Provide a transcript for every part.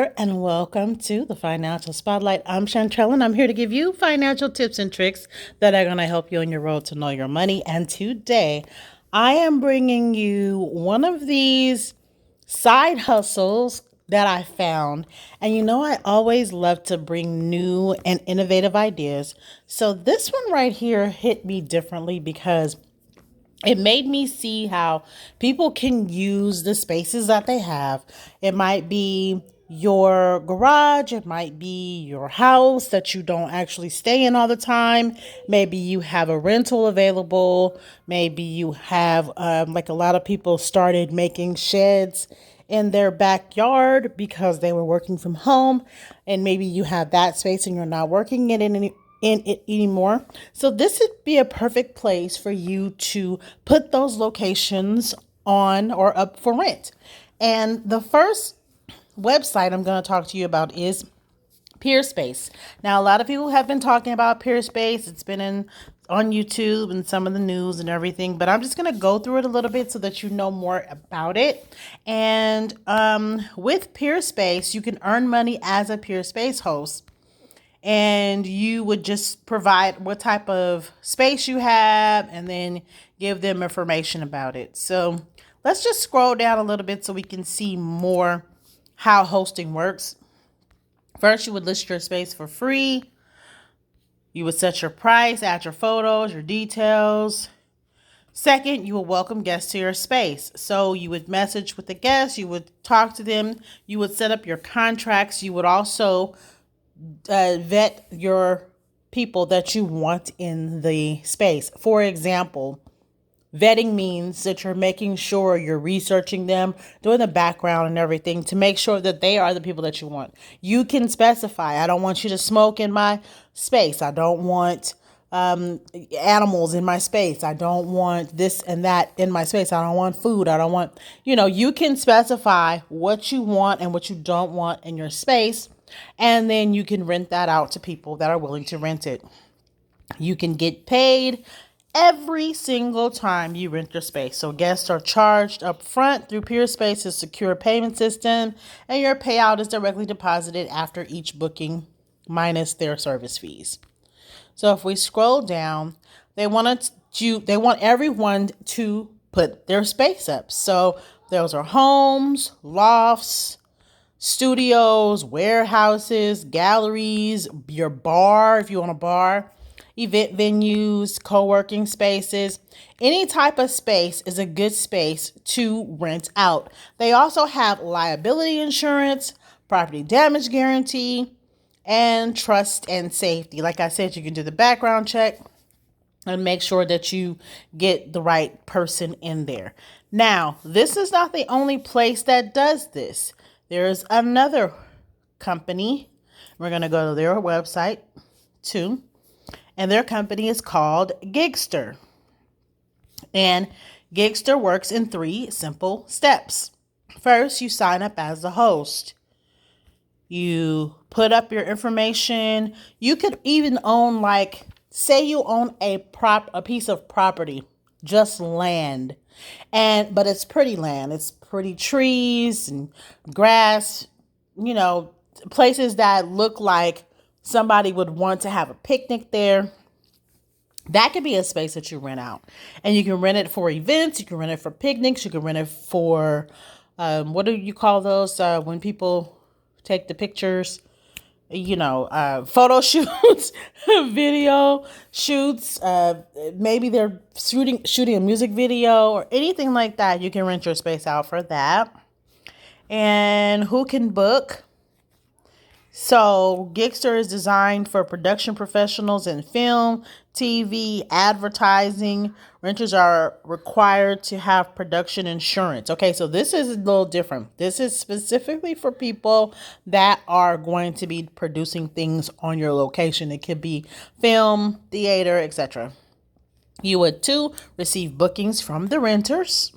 And welcome to the Financial Spotlight. I'm Chantrell, and I'm here to give you financial tips and tricks that are going to help you on your road to know your money. And today, I am bringing you one of these side hustles that I found. And I always love to bring new and innovative ideas. So this one right here hit me differently because it made me see how people can use the spaces that they have. It might be your garage, it might be your house that you don't actually stay in all the time. Maybe you have a rental available. Maybe you have, like a lot of people started making sheds in their backyard because they were working from home, and maybe you have that space and you're not working in it anymore. So this would be a perfect place for you to put those locations on or up for rent. And the first website I'm going to talk to you about is Peerspace. Now, a lot of people have been talking about Peerspace. It's been on YouTube and some of the news and everything, but I'm just going to go through it a little bit so that you know more about it. And with Peerspace, you can earn money as a Peerspace host, and you would just provide what type of space you have and then give them information about it. So let's just scroll down a little bit so we can see more how hosting works. First, you would list your space for free. You would set your price, add your photos, your details. Second, you will welcome guests to your space. So you would message with the guests, you would talk to them, you would set up your contracts. You would also vet your people that you want in the space. For example, vetting means that you're making sure you're researching them, doing the background and everything to make sure that they are the people that you want. You can specify, I don't want you to smoke in my space. I don't want animals in my space. I don't want this and that in my space. I don't want food. I don't want, you can specify what you want and what you don't want in your space. And then you can rent that out to people that are willing to rent it. You can get paid every single time you rent your space. So guests are charged up front through Peerspace's secure payment system, and your payout is directly deposited after each booking minus their service fees. So if we scroll down, they want everyone to put their space up. So those are homes, lofts, studios, warehouses, galleries, your bar, if you want a bar, event venues, co-working spaces. Any type of space is a good space to rent out. They also have liability insurance, property damage guarantee, and trust and safety. Like I said, you can do the background check and make sure that you get the right person in there. Now, this is not the only place that does this. There's another company. We're going to go to their website too. And their company is called Gigster. And Gigster works in 3 simple steps. First, you sign up as the host. You put up your information. You could even own, say you own a piece of property, just land. But it's pretty land. It's pretty trees and grass, places that look like somebody would want to have a picnic there. That could be a space that you rent out. And you can rent it for events. You can rent it for picnics. You can rent it for, what do you call those? When people take the pictures, photo shoots, video shoots, maybe they're shooting a music video or anything like that. You can rent your space out for that. And who can book? So Gigster is designed for production professionals in film, TV, advertising. Renters are required to have production insurance. Okay, so this is a little different. This is specifically for people that are going to be producing things on your location. It could be film, theater, etc. You would, 2, receive bookings from the renters.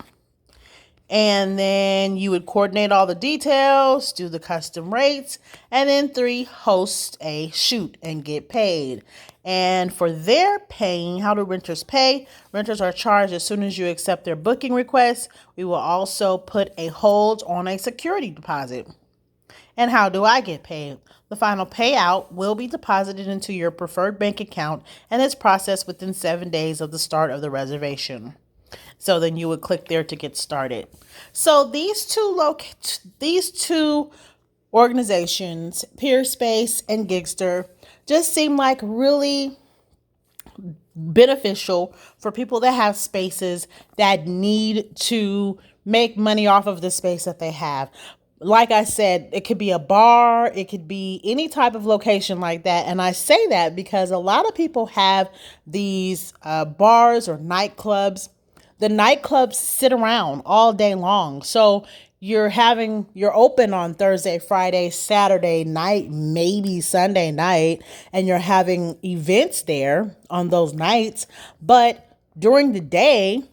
And then you would coordinate all the details, do the custom rates, and then 3, host a shoot and get paid. And for their paying, how do renters pay? Renters are charged as soon as you accept their booking request. We will also put a hold on a security deposit. And how do I get paid? The final payout will be deposited into your preferred bank account and is processed within 7 days of the start of the reservation. So then you would click there to get started. So these two organizations, Peerspace and Gigster, just seem like really beneficial for people that have spaces that need to make money off of the space that they have. Like I said, it could be a bar, it could be any type of location like that. And I say that because a lot of people have these bars or nightclubs. The nightclubs sit around all day long. So you're open on Thursday, Friday, Saturday night, maybe Sunday night, and you're having events there on those nights. But during the day,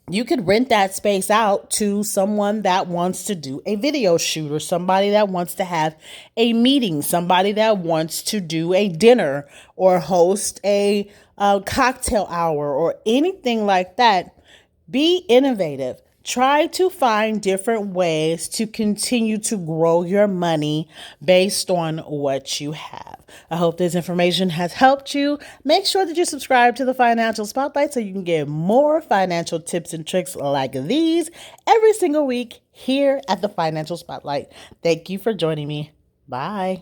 you could rent that space out to someone that wants to do a video shoot, or somebody that wants to have a meeting, somebody that wants to do a dinner or host a cocktail hour or anything like that. Be innovative. Try to find different ways to continue to grow your money based on what you have. I hope this information has helped you. Make sure that you subscribe to the Financial Spotlight so you can get more financial tips and tricks like these every single week here at the Financial Spotlight. Thank you for joining me. Bye.